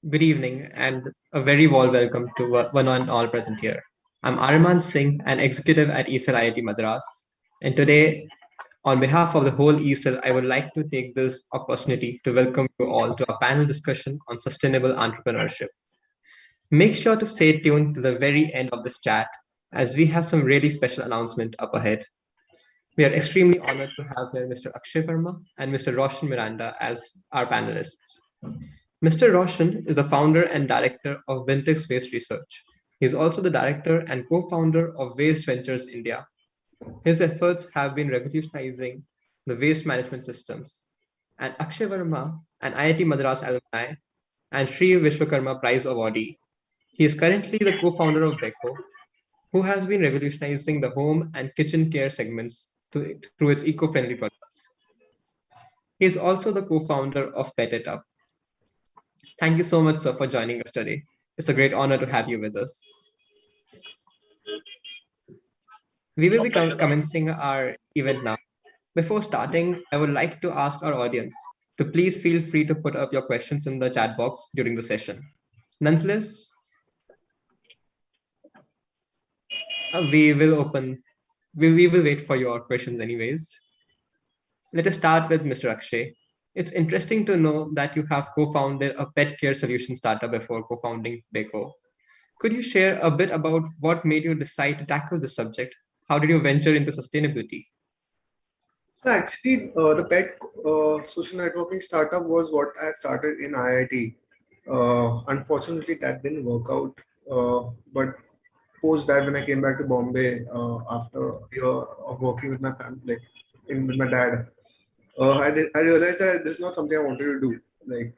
Good evening, and a very warm welcome to one and all present here. I'm Arman Singh, an executive at E-Cell IIT Madras, and today, on behalf of the whole E-Cell, I would like to take this opportunity to welcome you all to our panel discussion on sustainable entrepreneurship. Make sure to stay tuned to the very end of this chat, as we have some really special announcement up ahead. We are extremely honored to have here Mr. Akshay Verma and Mr. Roshan Miranda as our panelists. Mr. Roshan is the founder and director of Bintix Waste Research. He is also the director and co-founder of Waste Ventures India. His efforts have been revolutionizing the waste management systems. And Akshay Verma, an IIT Madras alumni and Sri Vishwakarma Prize awardee. He is currently the co-founder of Beco, who has been revolutionizing the home and kitchen care segments through its eco-friendly products. He is also the co-founder of Pet It Up. Thank you so much, sir, for joining us today. It's a great honor to have you with us. We will be commencing our event now. Before starting, I would like to ask our audience to please feel free to put up your questions in the chat box during the session. Nonetheless, we will open, we will wait for your questions anyways. Let us start with Mr. Akshay. It's interesting to know that you have co-founded a pet care solution startup before co-founding Beco. Could you share a bit about what made you decide to tackle this subject? How did you venture into sustainability? So actually, the pet social networking startup was what I started in IIT. Unfortunately, that didn't work out. But post that, when I came back to Bombay after a year of working with my family, with my dad, I realized that this is not something I wanted to do, like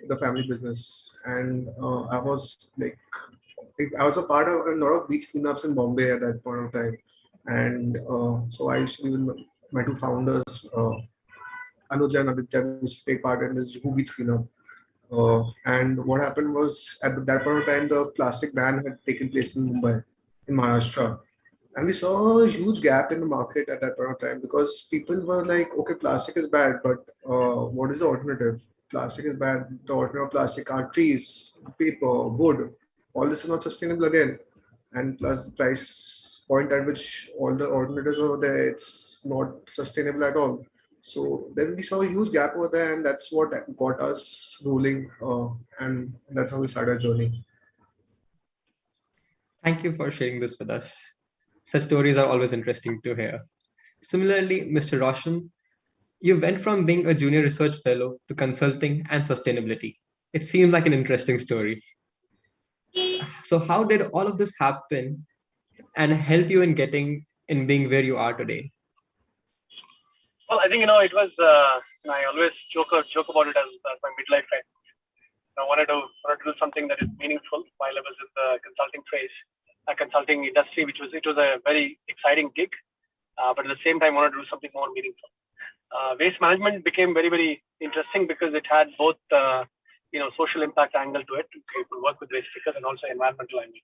the family business, and I was a part of a lot of beach cleanups in Bombay at that point of time, and so I used to be with my two founders, Anuja and Aditya, used to take part in this Juhu beach cleanup. And what happened was at that point of time, the plastic ban had taken place in Mumbai, in Maharashtra. And we saw a huge gap in the market at that point of time because people were like, okay, plastic is bad, but what is the alternative? Plastic is bad. The alternative of plastic are trees, paper, wood. All this is not sustainable again. And plus, the price point at which all the alternatives are there, it's not sustainable at all. So then we saw a huge gap over there, and that's what got us rolling, and that's how we started our journey. Thank you for sharing this with us. Such stories are always interesting to hear. Similarly, Mr. Roshan, you went from being a junior research fellow to consulting and sustainability. It seems like an interesting story. So, how did all of this happen and help you in being where you are today? Well, I think it was. I always joke about it as my midlife crisis. I wanted to do something that is meaningful while I was in the consulting phase, a consulting industry, which was a very exciting gig, but at the same time, I wanted to do something more meaningful. Waste management became very, very interesting because it had both social impact angle to it. You could work with waste pickers and also environmental angle,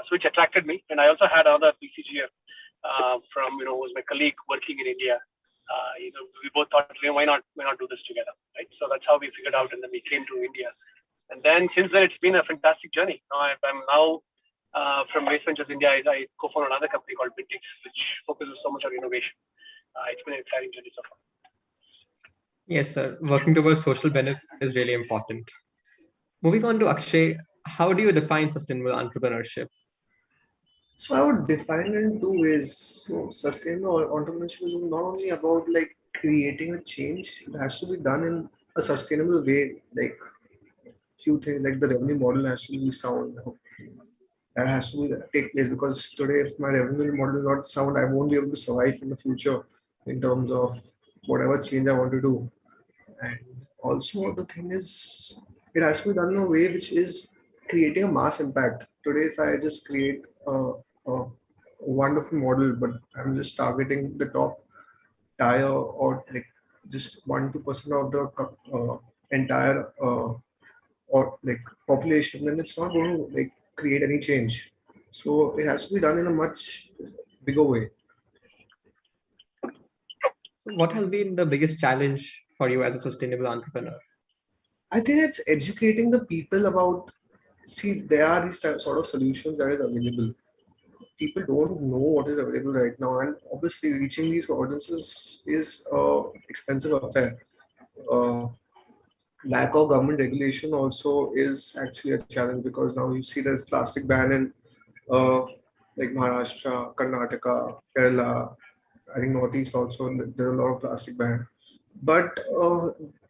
so which attracted me. And I also had another PCG from who was my colleague working in India. We both thought, why not do this together, right? So that's how we figured out, and then we came to India. And then since then, it's been a fantastic journey. I'm now from Waste Ventures India. I co-founded another company called Bintix, which focuses so much on innovation. It's been an exciting journey so far. Yes, sir. Working towards social benefit is really important. Moving on to Akshay, how do you define sustainable entrepreneurship? So I would define it in two ways. So sustainable entrepreneurship is not only about like creating a change, it has to be done in a sustainable way. Like few things like the revenue model has to be sound. That has to be take place because today if my revenue model is not sound, I won't be able to survive in the future in terms of whatever change I want to do. And also the thing is it has to be done in a way which is creating a mass impact. Today if I just create a wonderful model but I'm just targeting the top tier or like just 1-2% of the entire or like population, then it's not going to like create any change. So it has to be done in a much bigger way. So, what has been the biggest challenge for you as a sustainable entrepreneur? I think it's educating the people about, see, there are these sort of solutions that is available. People don't know what is available right now, and obviously reaching these audiences is a expensive affair. Uh, Lack of government regulation also is actually a challenge, because now you see there's plastic ban in uh, like Maharashtra, Karnataka, Kerala, I think Northeast also, there's a lot of plastic ban. But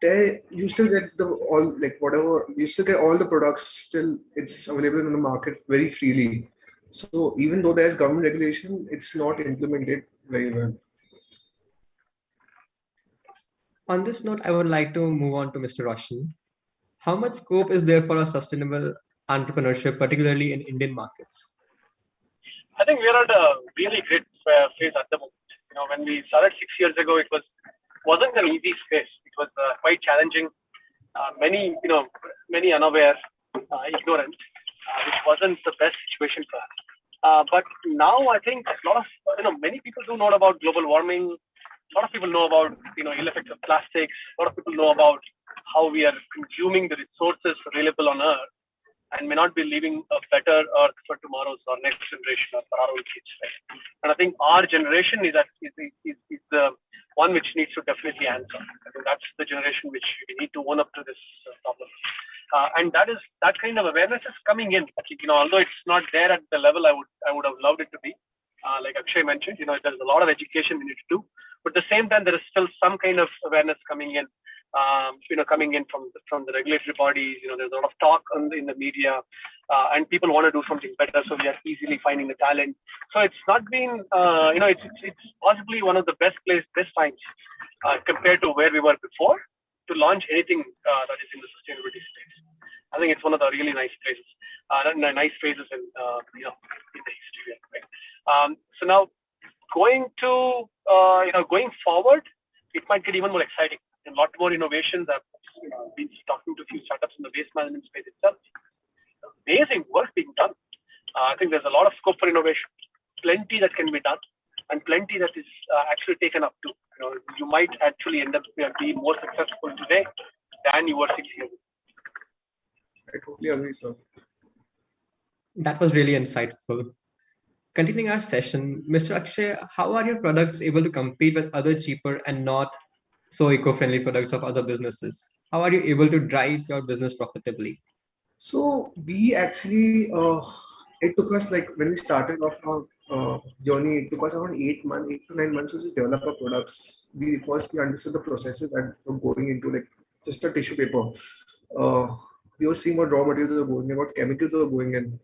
there you still get the all, like whatever, you still get all the products, still it's available in the market very freely. So even though there's government regulation, it's not implemented very well. On this note, I would like to move on to Mr. Roshan. How much scope is there for a sustainable entrepreneurship, particularly in Indian markets? I think we're at a really great phase at the moment. When we started 6 years ago, it wasn't an easy space. It was quite challenging. Many unaware, ignorant, which wasn't the best situation for us. But now I think a lot of many people do know about global warming. A lot of people know about ill effects of plastics. A lot of people know about how we are consuming the resources available on Earth and may not be leaving a better Earth for tomorrow's or next generation or for our own kids. Right? And I think our generation is the one which needs to definitely answer. I think that's the generation which we need to own up to this problem. And that kind of awareness is coming in. Although it's not there at the level I would have loved it to be. Like Akshay mentioned, there's a lot of education we need to do, but at the same time, there is still some kind of awareness coming in. Coming in from the regulatory bodies. There's a lot of talk in the media, and people want to do something better. So we are easily finding the talent. So it's not been, it's possibly one of the best times compared to where we were before to launch anything that is in the sustainability space. I think it's one of the really nice places, nice phases in in the history. Right? So now going forward, it might get even more exciting. A lot more innovations. I've been talking to a few startups in the waste management space itself. Amazing work being done. I think there's a lot of scope for innovation. Plenty that can be done, and plenty that is actually taken up too. You might actually end up being more successful today than you were 6 years ago. I totally agree, sir. That was really insightful. Continuing our session, Mr. Akshay, how are your products able to compete with other cheaper and not so eco-friendly products of other businesses? How are you able to drive your business profitably? So we actually, it took us, like when we started off our journey, it took us around 8 months, 8 to 9 months to just develop our products. We understood the processes that were going into, like just a tissue paper. Uh, we were seeing what raw materials are going in, what chemicals are going in.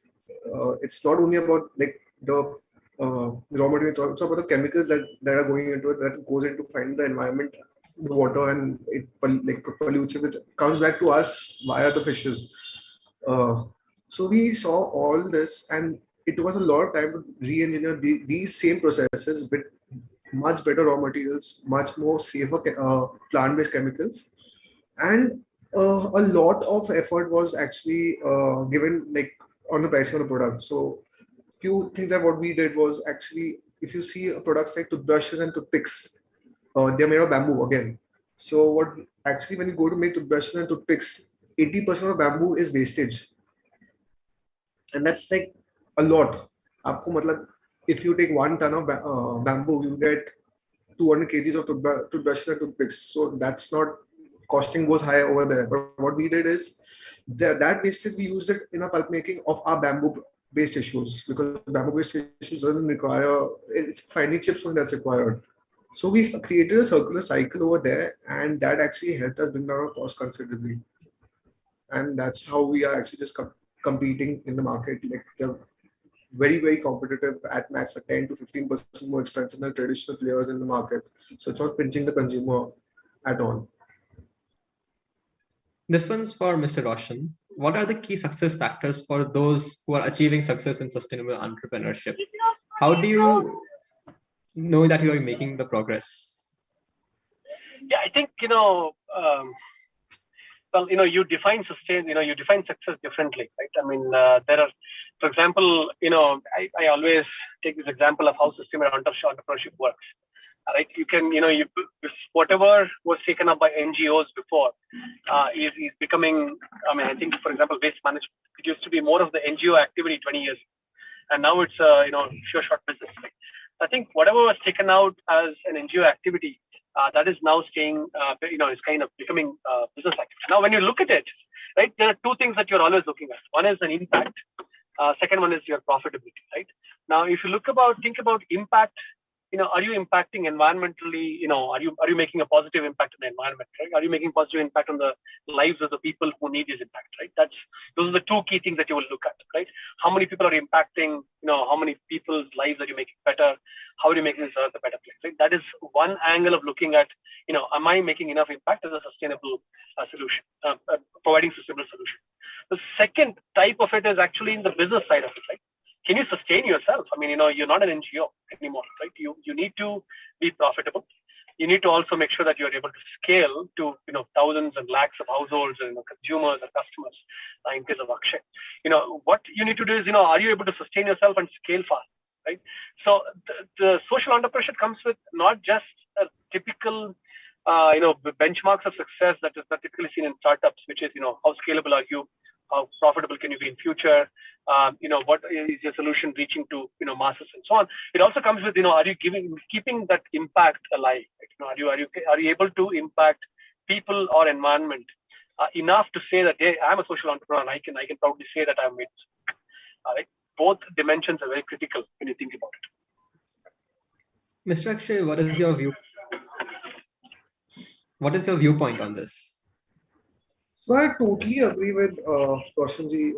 It's not only about like the raw materials, it's also about the chemicals that are going into it, that goes into finding the environment, the water, and like pollutes it, which comes back to us via the fishes. Uh, so we saw all this, and it took us a lot of time to re-engineer these same processes with much better raw materials, much more safer plant-based chemicals, and a lot of effort was actually given, like on the pricing of the product. So few things that what we did was actually, if you see products like toothbrushes and toothpicks, they're made of bamboo again. So what actually, when you go to make toothbrushes and toothpicks, 80% of bamboo is wastage, and that's like a lot. आपको मतलब, if you take 1 ton of bamboo, you get 200 kgs of toothbrushes and toothpicks. So that's not, costing goes high over there. But what we did is that wastage we used it in a pulp making of our bamboo based issues, because bamboo based issues doesn't require, it's finely chips when that's required. So we created a circular cycle over there, and that actually helped us bring down our cost considerably. And that's how we are actually just competing in the market. Like they're very competitive, at max at 10 to 15% more expensive than traditional players in the market. So it's not pinching the consumer at all. This one's for Mr. Roshan. What are the key success factors for those who are achieving success in sustainable entrepreneurship? How do you know that you are making the progress? Yeah, I think you define you define success differently, right? I mean, there are, for example, I always take this example of how sustainable entrepreneurship works. right? You can, whatever was taken up by NGOs before is becoming, I think, for example, waste management. It used to be more of the NGO activity 20 years, and now it's, sure shot business. I think whatever was taken out as an NGO activity, that is now staying, is kind of becoming business activity. Now, when you look at it, right, there are two things that you're always looking at. One is an impact. Second one is your profitability, right? Now, if you think about impact, are you impacting environmentally? Are you making a positive impact on the environment, right? Are you making positive impact on the lives of the people who need this impact, right? Those are the two key things that you will look at, right? How many people are impacting? How many people's lives are you making better? How are you making this earth a better place, right? That is one angle of looking at, am I making enough impact as a sustainable solution, providing sustainable solution. The second type of it is actually in the business side of it, right? Can you sustain yourself? You're not an NGO anymore, right? You need to be profitable. You need to also make sure that you're able to scale to, thousands and lakhs of households and consumers and customers. In case of Akshay, what you need to do is, are you able to sustain yourself and scale fast, right? So the social entrepreneurship comes with not just a typical, benchmarks of success that is typically seen in startups, which is, how scalable are you? How profitable can you be in future? What is your solution reaching to, masses and so on? It also comes with, are you keeping that impact alive? Right? Are you able to impact people or environment enough to say that, hey, I'm a social entrepreneur and I can proudly say that I've made this. Right? Both dimensions are very critical when you think about it. Mr. Akshay, what is your viewpoint on this? So I totally agree with Roshanji.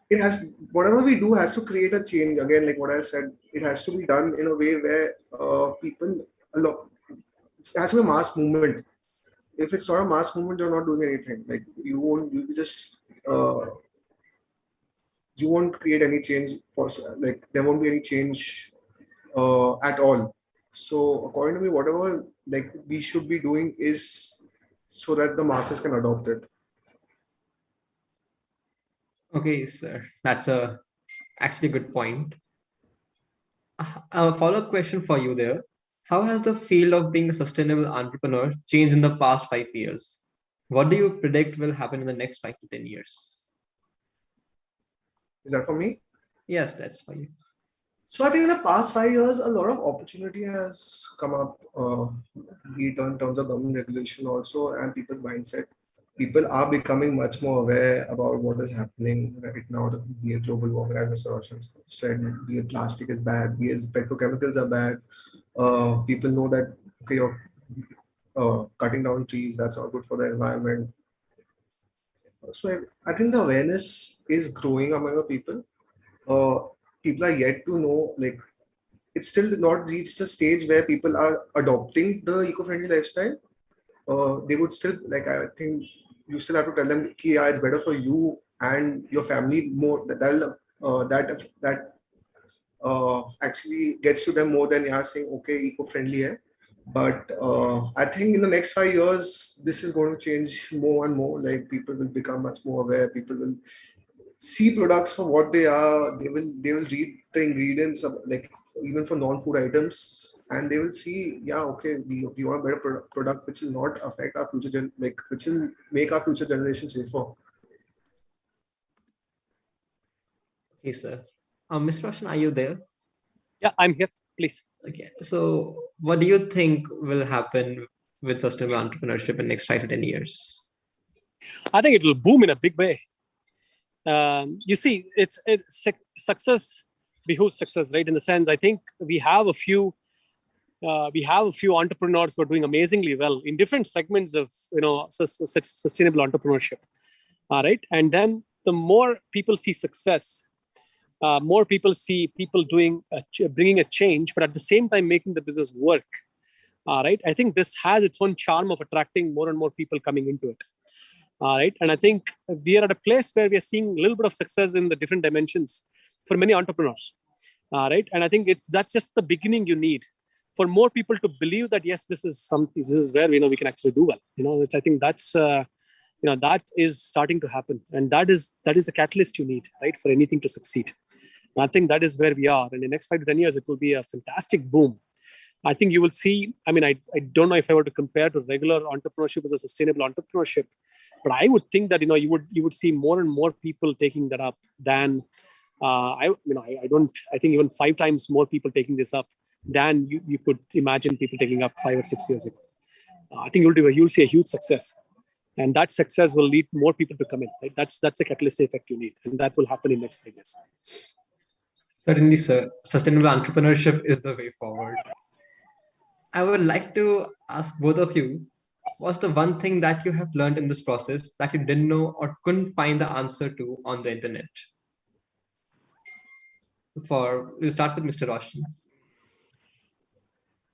It has, whatever we do has to create a change. Again, like what I said, it has to be done in a way where people, it has to be a mass movement. If it's not a mass movement, you're not doing anything. Like you won't create any change. Like there won't be any change at all. So according to me, whatever like we should be doing is so that the masses can adopt it. Okay, sir. That's actually a good point. A follow-up question for you there. How has the field of being a sustainable entrepreneur changed in the past 5 years? What do you predict will happen in the next 5 to 10 years? Is that for me? Yes, that's for you. So I think in the past 5 years, a lot of opportunity has come up, be it in terms of government regulation also and people's mindset. People are becoming much more aware about what is happening right now. Be it global warming, as Mr. Roshan said, be it plastic is bad, be it petrochemicals are bad. People know that, okay, you're cutting down trees, that's not good for the environment. So I think the awareness is growing among the people. People are yet to know, like, it's still not reached a stage where people are adopting the eco-friendly lifestyle. They would still, like, I think you still have to tell them, yeah, it's better for you and your family more. That actually gets to them more than saying, okay, eco-friendly hai. But I think in the next 5 years, this is going to change more and more. Like people will become much more aware. People will see products for what they are. They will read the ingredients of, like, even for non-food items, and they will see, yeah, okay, we want a better product which will not affect our future which will make our future generation safer. Okay, sir. Mr. Roshan, are you there? Yeah, I'm here. Please. Okay. So what do you think will happen with sustainable entrepreneurship in the next 5 to 10 years? I think it will boom in a big way. You see, it's success behooves success, right? In the sense, I think we have a few entrepreneurs who are doing amazingly well in different segments of such sustainable entrepreneurship. Right, and then the more people see success, more people see people bringing a change, but at the same time making the business work. Right, I think this has its own charm of attracting more and more people coming into it. Right, and I think we are at a place where we are seeing a little bit of success in the different dimensions for many entrepreneurs. Right, and I think that's just the beginning you need for more people to believe that yes, this is where we can actually do well. I think that's that is starting to happen, and that is the catalyst you need, right, for anything to succeed. I think that is where we are. And in the next 5 to 10 years, it will be a fantastic boom. I think you will see, I mean, I don't know if I were to compare to regular entrepreneurship as a sustainable entrepreneurship, but I would think that, you would see more and more people taking that up than, I think even 5 times more people taking this up than you could imagine people taking up 5 or 6 years ago. I think you'll see a huge success. And that success will lead more people to come in. Right? That's a catalyst effect you need. And that will happen in the next 5 years. Certainly, sir. Sustainable entrepreneurship is the way forward. I would like to ask both of you, what's the one thing that you have learned in this process that you didn't know or couldn't find the answer to on the internet? We'll start with Mr. Roshan.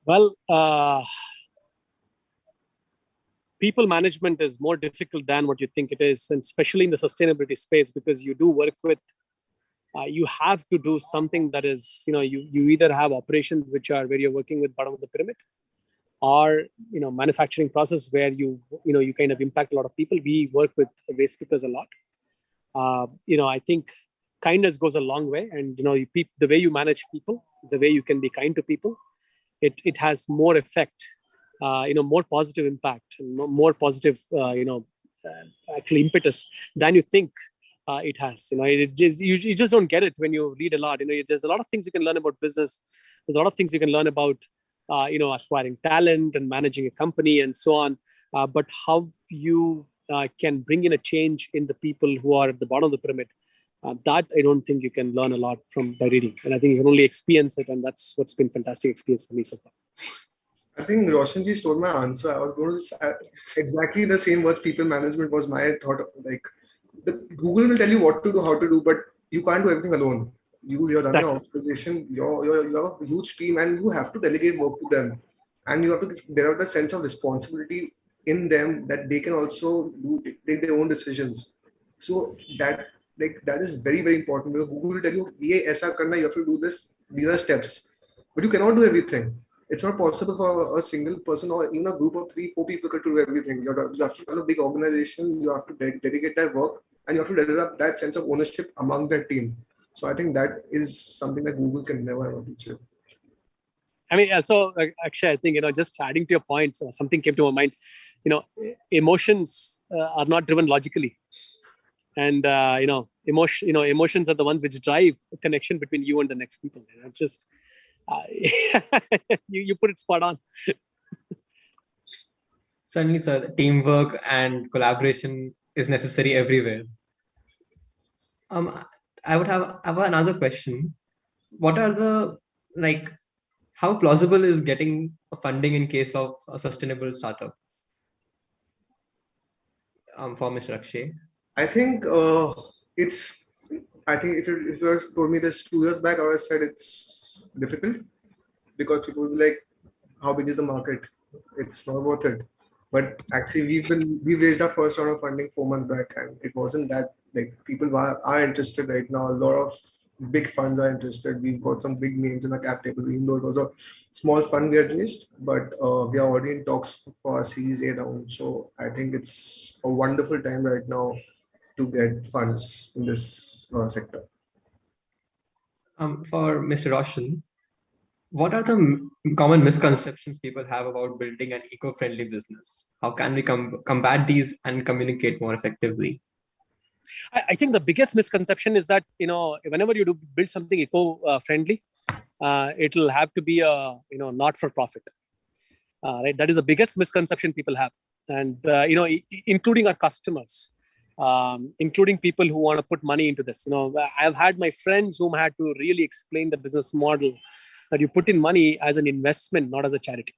Well, people management is more difficult than what you think it is, and especially in the sustainability space, because you do work with, you have to do something that is, you either have operations where you're working with bottom of the pyramid, or manufacturing process where you kind of impact a lot of people. We work with waste pickers a lot. I think kindness goes a long way, and the way you manage people, the way you can be kind to people, it has more effect, more positive impact, and more positive, actually impetus than you think it has. You just don't get it when you read a lot. There's a lot of things you can learn about business. There's a lot of things you can learn about, acquiring talent and managing a company and so on. But how you can bring in a change in the people who are at the bottom of the pyramid, that I don't think you can learn a lot from by reading. And I think you can only experience it, and that's what's been fantastic experience for me so far. I think Roshanji stole my answer. I was going to say exactly the same words. People management was my thought. Like, Google will tell you what to do, how to do, but you can't do everything alone. You're running an organization. You have a huge team, and you have to delegate work to them, and you have to develop the sense of responsibility in them that they can also take their own decisions. So that is very, very important, because Google will tell you, "Ye aisa karna, you have to do this. These are steps," but you cannot do everything. It's not possible for a single person or even a group of 3-4 people to do everything. You have to run a big organization. You have to dedicate that work, and you have to develop that sense of ownership among their team. So I think that is something that Google can never ever teach you. I mean, so actually, I think, just adding to your points, something came to my mind. Emotions are not driven logically, and emotions are the ones which drive a connection between you and the next people. Just you put it spot on. Certainly, sir. Teamwork and collaboration is necessary everywhere. I have another question. What are the, how plausible is getting funding in case of a sustainable startup? For Mr. Akshay. I think if you had told me this 2 years back, I would have said it's difficult, because people will be like, how big is the market? It's not worth it. But actually, we raised our first round of funding 4 months back, and it wasn't that, like, people are interested right now. A lot of big funds are interested. We've got some big names in the cap table, even though it was a small fund we had raised, but we are already in talks for our Series A round. So I think it's a wonderful time right now to get funds in this sector. For Mr. Roshan, what are the common misconceptions people have about building an eco-friendly business? How can we combat these and communicate more effectively? I think the biggest misconception is that, whenever you build something eco-friendly, it'll have to be a not-for-profit. Right? That is the biggest misconception people have, and including our customers, including people who want to put money into this. I've had my friends whom had to really explain the business model, that you put in money as an investment, not as a charity.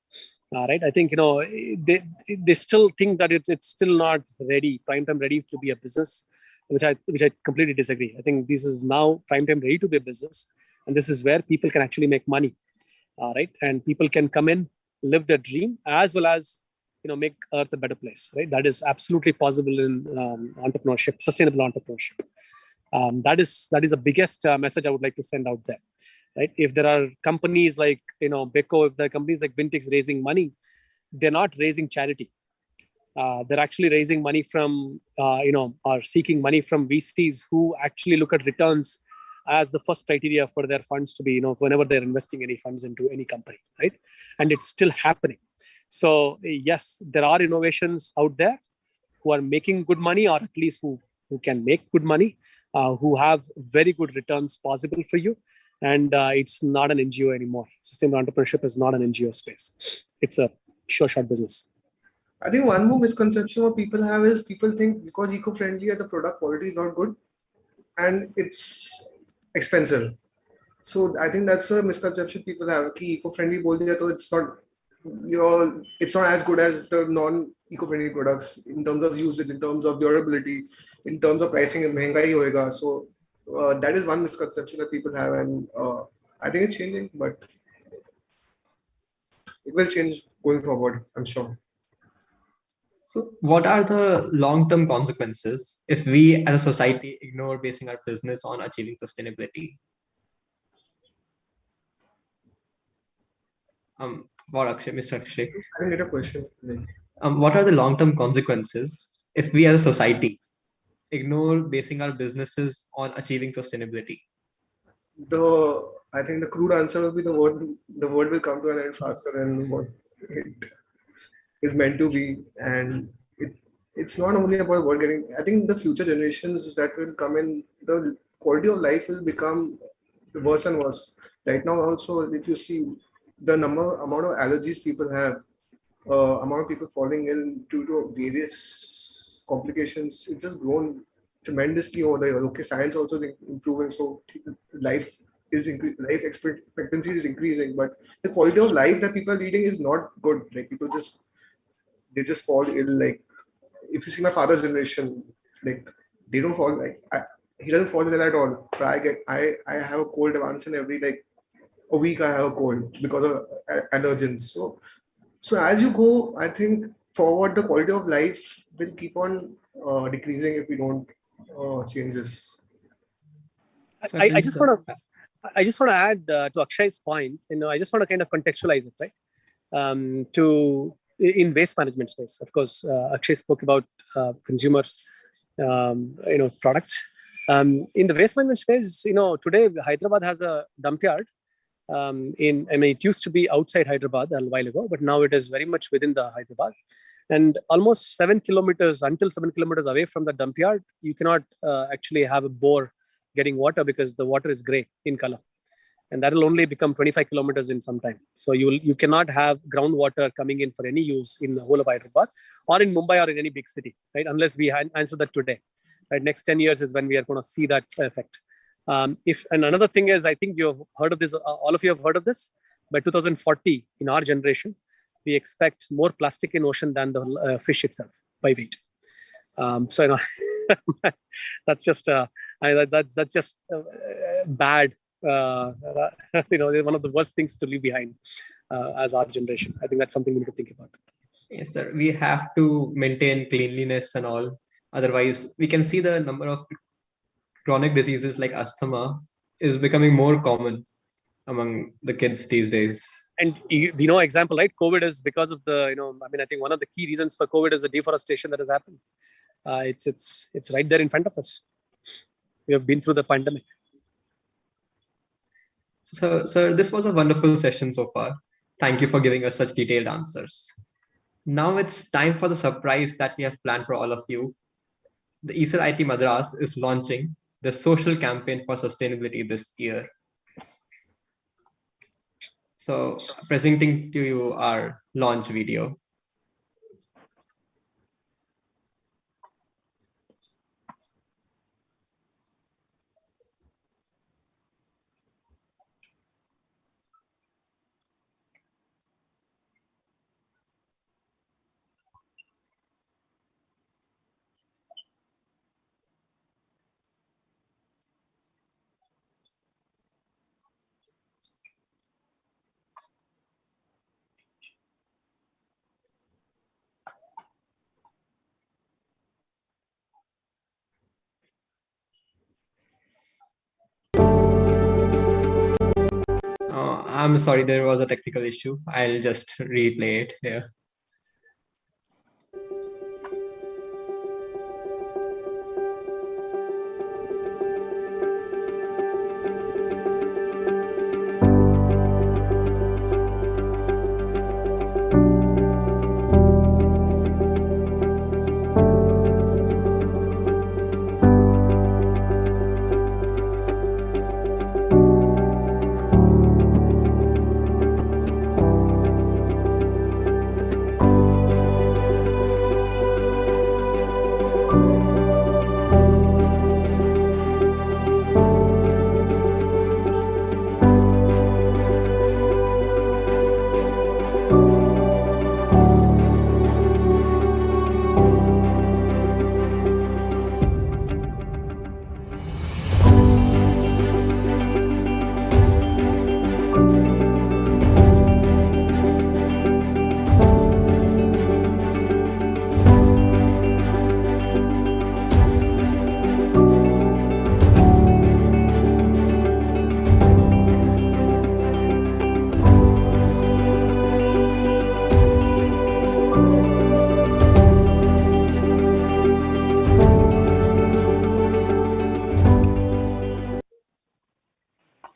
Right? I think they still think that it's still not prime time ready to be a business, which I completely disagree. I think this is now prime time ready to be a business, and this is where people can actually make money. Right? And people can come in, live their dream, as well as make Earth a better place. Right? That is absolutely possible in entrepreneurship, sustainable entrepreneurship. That is the biggest message I would like to send out there. Right? If there are companies like Beco, if there are companies like Bintix raising money, they're not raising charity. They're actually raising money from or seeking money from VCs who actually look at returns as the first criteria for their funds to be, whenever they're investing any funds into any company, right? And it's still happening. So yes, there are innovations out there who are making good money, or at least who can make good money, who have very good returns possible for you. And it's not an NGO anymore. Sustainable entrepreneurship is not an NGO space. It's a sure shot business. I think one more misconception what people have is people think because eco-friendly the product quality is not good and it's expensive. So I think that's a misconception people have. Ki eco-friendly bol diya to it's not as good as the non-eco-friendly products in terms of usage, in terms of durability, in terms of pricing. Mehengai hoega. So that is one misconception that people have, and I think it's changing, but it will change going forward, I'm sure. So, what are the long-term consequences if we as a society ignore basing our business on achieving sustainability? For Akshay, Mr. Akshay, I didn't get a question. what are the long-term consequences if we as a society ignore basing our businesses on achieving sustainability? I think the crude answer will be the world will come to an end faster than what it is meant to be, and it's not only about world getting. I think the future generations that will come in, the quality of life will become worse and worse. Right now, also, if you see the amount of allergies people have, amount of people falling ill due to various complications, it's just grown tremendously over the years. Okay, science also is improving, so life life expectancy is increasing, but the quality of life that people are leading is not good. Like people just fall ill. Like if you see my father's generation, like they don't fall he doesn't fall ill at all. But I have a cold once in every like a week. I have a cold because of allergens. So as you go, I think forward the quality of life will keep on decreasing if we don't change this. So I just want to add to Akshay's point. I just want to kind of contextualize it, right? In waste management space, of course, Akshay spoke about consumers, products. In the waste management space, today Hyderabad has a dump yard. It used to be outside Hyderabad a while ago, but now it is very much within the Hyderabad. And almost 7 kilometers away from the dump yard, you cannot actually have a bore getting water because the water is gray in color. And that will only become 25 kilometers in some time. So you cannot have groundwater coming in for any use in the whole of Hyderabad or in Mumbai or in any big city, right? Unless we answer that today. Right? Next 10 years is when we are going to see that effect. And another thing is, I think you've heard of this, all of you have heard of this. By 2040, in our generation, we expect more plastic in ocean than the fish itself by weight. That's just bad. One of the worst things to leave behind as our generation. I think that's something we need to think about. Yes, sir. We have to maintain cleanliness and all. Otherwise, we can see the number of chronic diseases like asthma is becoming more common among the kids these days. And example, right? COVID is because of the, I think one of the key reasons for COVID is the deforestation that has happened. It's right there in front of us. We have been through the pandemic. So, sir, this was a wonderful session so far. Thank you for giving us such detailed answers. Now it's time for the surprise that we have planned for all of you. The E-Cell IIT Madras is launching the social campaign for sustainability this year. So, presenting to you our launch video. I'm sorry, there was a technical issue. I'll just replay it here.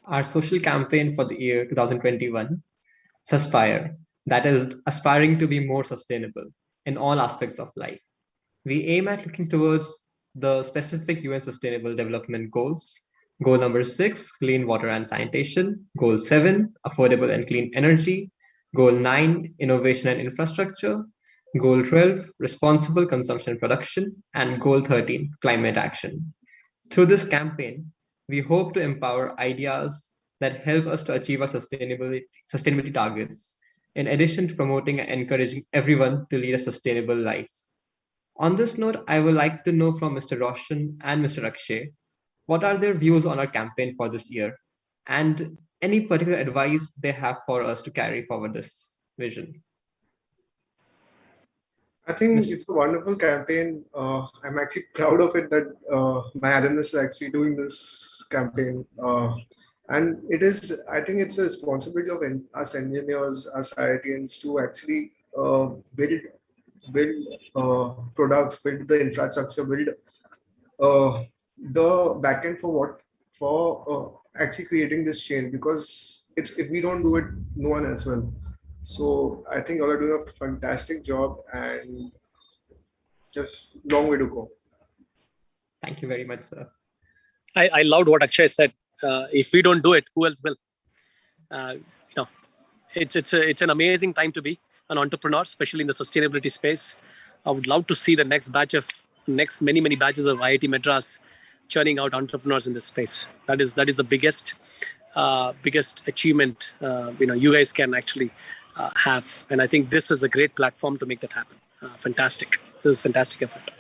Our social campaign for the year 2021, Suspire, that is aspiring to be more sustainable in all aspects of life. We aim at looking towards the specific UN Sustainable Development Goals. Goal number 6, clean water and sanitation. Goal 7, affordable and clean energy. Goal 9, innovation and infrastructure. Goal 12, responsible consumption and production. And Goal 13, climate action. Through this campaign, we hope to empower ideas that help us to achieve our sustainability targets, in addition to promoting and encouraging everyone to lead a sustainable life. On this note, I would like to know from Mr. Roshan and Mr. Akshay, what are their views on our campaign for this year and any particular advice they have for us to carry forward this vision. I think Mr. it's a wonderful campaign. I'm actually proud of it that my alumnus is actually doing this campaign. And it is, I think it's a responsibility of us engineers, us IITians to actually build products, build the infrastructure, build the backend for actually creating this chain, because it's, if we don't do it, no one else will. So I think you all are doing a fantastic job and just long way to go. Thank you very much, sir. I loved what Akshay said. If we don't do it, who else will? You know, it's an amazing time to be an entrepreneur, especially in the sustainability space. I would love to see the next many batches of IIT Madras churning out entrepreneurs in this space. That is the biggest achievement you guys can actually have, and I think this is a great platform to make that happen. Fantastic. This is fantastic effort.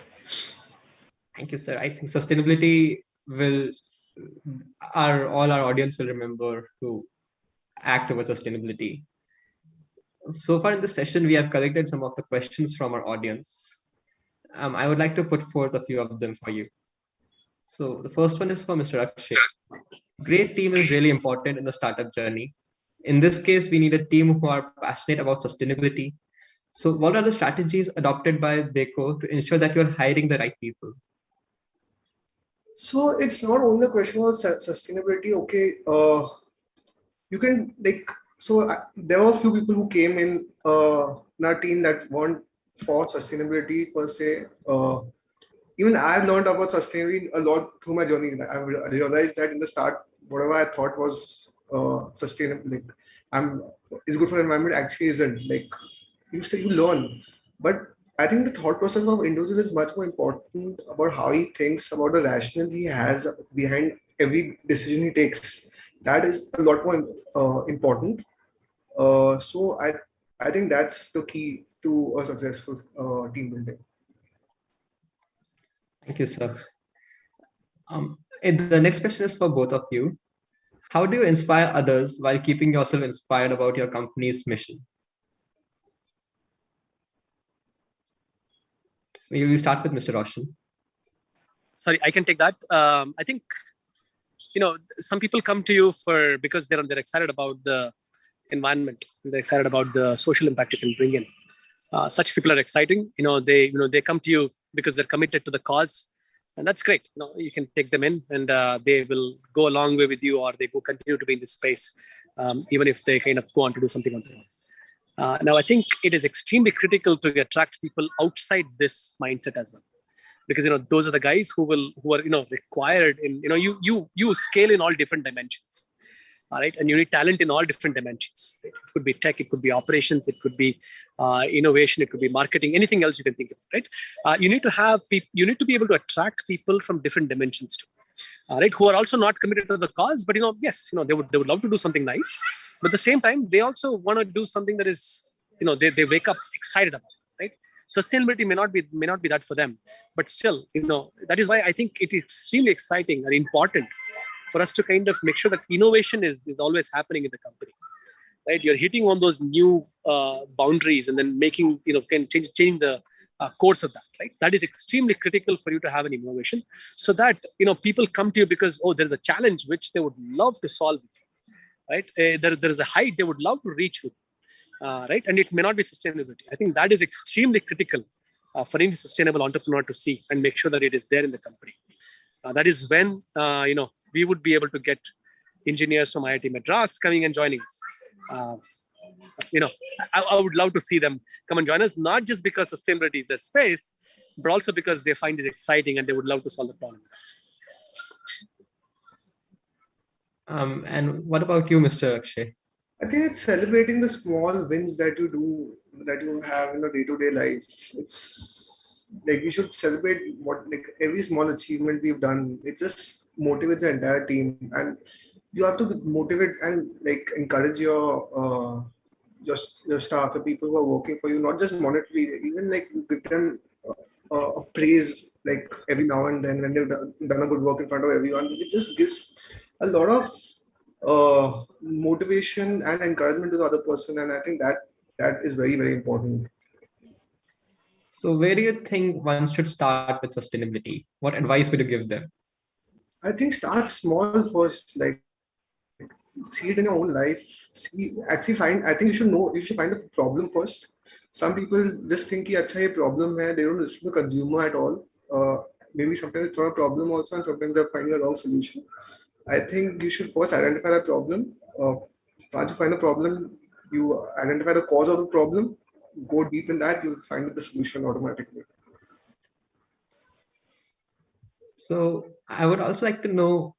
Thank you, sir. I think sustainability will all our audience will remember to act towards sustainability. So far in this session, we have collected some of the questions from our audience. I would like to put forth a few of them for you. So the first one is for Mr. Akshay. Great team is really important in the startup journey. In this case, we need a team who are passionate about sustainability. So what are the strategies adopted by Beco to ensure that you're hiring the right people? So it's not only a question of sustainability. Okay, you can like, so there were a few people who came in our team that weren't for sustainability per se. Even I've learned about sustainability a lot through my journey. I realized that in the start, whatever I thought was sustainable, like is good for the environment, actually isn't. Like you learn, but I think the thought process of individual is much more important about how he thinks, about the rationale he has behind every decision he takes. That is a lot more important. So I think that's the key to a successful team building. Thank you, sir. And the next question is for both of you. How do you inspire others while keeping yourself inspired about your company's mission? We will start with Mr. Roshan. Sorry, I can take that. I think some people come to you because they're excited about the environment, they're excited about the social impact you can bring in. Such people are exciting. They come to you because they're committed to the cause, and that's great. You can take them in, and they will go a long way with you, or they will continue to be in this space, even if they kind of go on to do something on their own. Now, I think it is extremely critical to attract people outside this mindset as well, because those are the guys who are required in you scale in all different dimensions. All right, and you need talent in all different dimensions. Right? It could be tech, it could be operations, it could be innovation, it could be marketing, anything else you can think of. Right? You need to have people. You need to be able to attract people from different dimensions too. Right, who are also not committed to the cause, but yes, they would love to do something nice, but at the same time they also want to do something that is they wake up excited about. Right? Sustainability may not be that for them, but still that is why I think it is extremely exciting and important for us to kind of make sure that innovation is always happening in the company. Right? You're hitting on those new boundaries and then making changing the course of that. Right? That is extremely critical for you to have an innovation, so that people come to you because there is a challenge which they would love to solve. Right? There is a height they would love to reach with. Right? And it may not be sustainability. I think that is extremely critical for any sustainable entrepreneur to see and make sure that it is there in the company. That is when we would be able to get engineers from IIT Madras coming and joining us. I would love to see them come and join us, not just because sustainability is their space, but also because they find it exciting and they would love to solve the problem with us. And what about you, Mr. Akshay? I think it's celebrating the small wins that you do, that you have in a day-to-day life. It's like we should celebrate what, like, every small achievement we've done. It just motivates the entire team, and you have to motivate and like encourage your staff, the people who are working for you, not just monetarily, even like give them praise like every now and then when they've done a good work in front of everyone. It just gives a lot of motivation and encouragement to the other person, and I think that is very, very important. So where do you think one should start with sustainability? What advice would you give them? I think start small first, like see it in your own life. I think you should find the problem first. Some people just think कि अच्छा ये problem है, they don't listen to the consumer at all. Maybe sometimes it's not a problem also, and sometimes they're finding a wrong solution. I think you should first identify the problem. Once you find a problem, you identify the cause of the problem, go deep in that, you'll find the solution automatically. So I would also like to know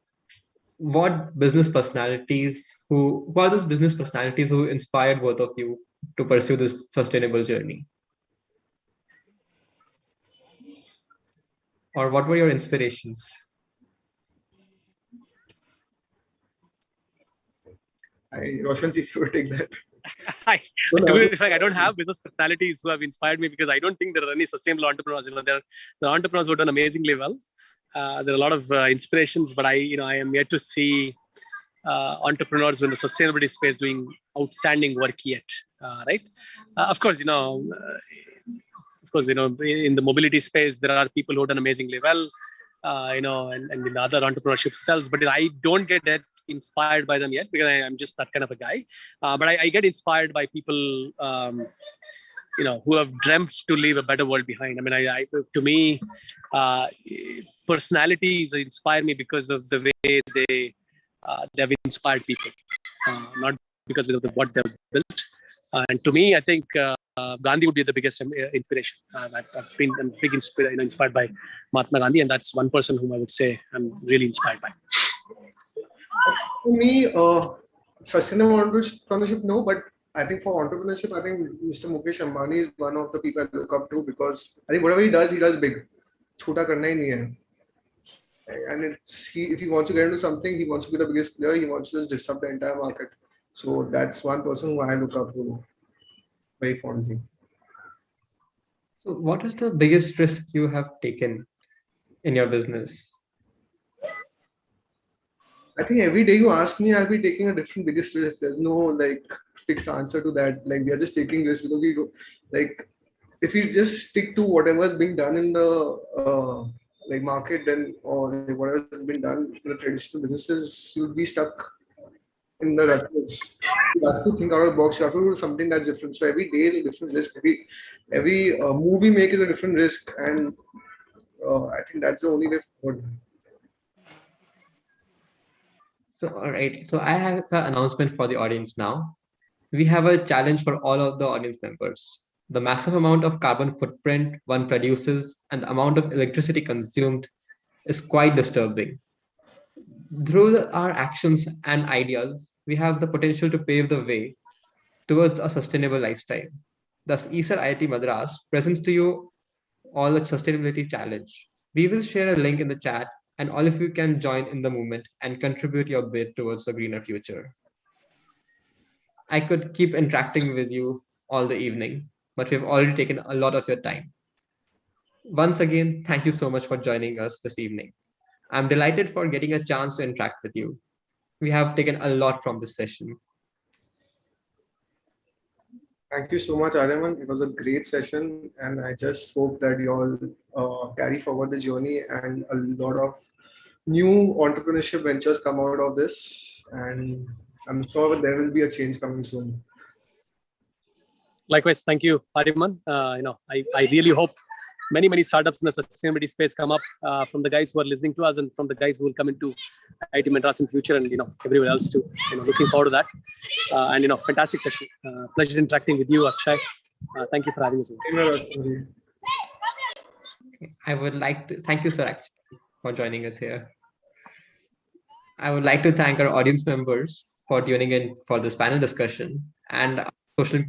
what business personalities who are those business personalities who inspired both of you to pursue this sustainable journey? Or what were your inspirations? Roshan, if you would take that. To be frank, I don't have business personalities who have inspired me because I don't think there are any sustainable entrepreneurs. There are entrepreneurs who have done amazingly well. There are a lot of inspirations, but I am yet to see entrepreneurs in the sustainability space doing outstanding work yet. Right? Of course, in the mobility space, there are people who have done amazingly well. And in the other entrepreneurship cells, but I don't get that inspired by them yet because I'm just that kind of a guy. But I get inspired by people, who have dreamt to leave a better world behind. I mean, to me, personalities inspire me because of the way they have inspired people, not because of what they've built. And to me, I think Gandhi would be the biggest inspiration. I've been inspired by Mahatma Gandhi, and that's one person whom I would say I'm really inspired by. For me, sustainable entrepreneurship, no, but I think for entrepreneurship, I think Mr. Mukesh Ambani is one of the people I look up to because I think whatever he does big. Chota karna hi nahi hai. And if he wants to get into something, he wants to be the biggest player, he wants to just disrupt the entire market. So that's one person who I look up to very fondly. So what is the biggest risk you have taken in your business? I think every day you ask me, I'll be taking a different biggest risk. There's no like fixed answer to that. Like we are just taking risks because we do, like if we just stick to whatever's being done in the like market, then or like whatever's been done in the traditional businesses, you'll be stuck in the rat race. You have to think out of the box. You have to do something that's different. So every day is a different risk. Every move we make is a different risk, and I think that's the only way forward. So all right. So I have an announcement for the audience now. We have a challenge for all of the audience members. The massive amount of carbon footprint one produces and the amount of electricity consumed is quite disturbing. Through our actions and ideas, we have the potential to pave the way towards a sustainable lifestyle. Thus, E-Cell IIT Madras presents to you all the sustainability challenge. We will share a link in the chat, and all of you can join in the movement and contribute your bit towards a greener future. I could keep interacting with you all the evening, but we've already taken a lot of your time. Once again, thank you so much for joining us this evening. I'm delighted for getting a chance to interact with you. We have taken a lot from this session. Thank you so much, Aryaman. It was a great session, and I just hope that you all carry forward the journey and a lot of new entrepreneurship ventures come out of this. And I'm sure there will be a change coming soon. Likewise, thank you, Pariman. I really hope many startups in the sustainability space come up from the guys who are listening to us and from the guys who will come into IIT Madras in future, and everyone else too. Looking forward to that. And fantastic session. Pleasure interacting with you, Akshay. Thank you for having us. I would like to thank you, sir, actually, for joining us here. I would like to thank our audience members for tuning in for this panel discussion and our social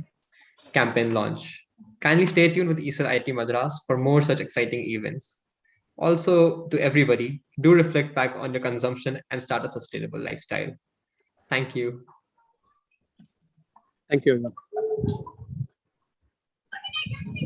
campaign launch. Kindly stay tuned with E-Cell IIT Madras for more such exciting events. Also, to everybody, do reflect back on your consumption and start a sustainable lifestyle. Thank you. Thank you.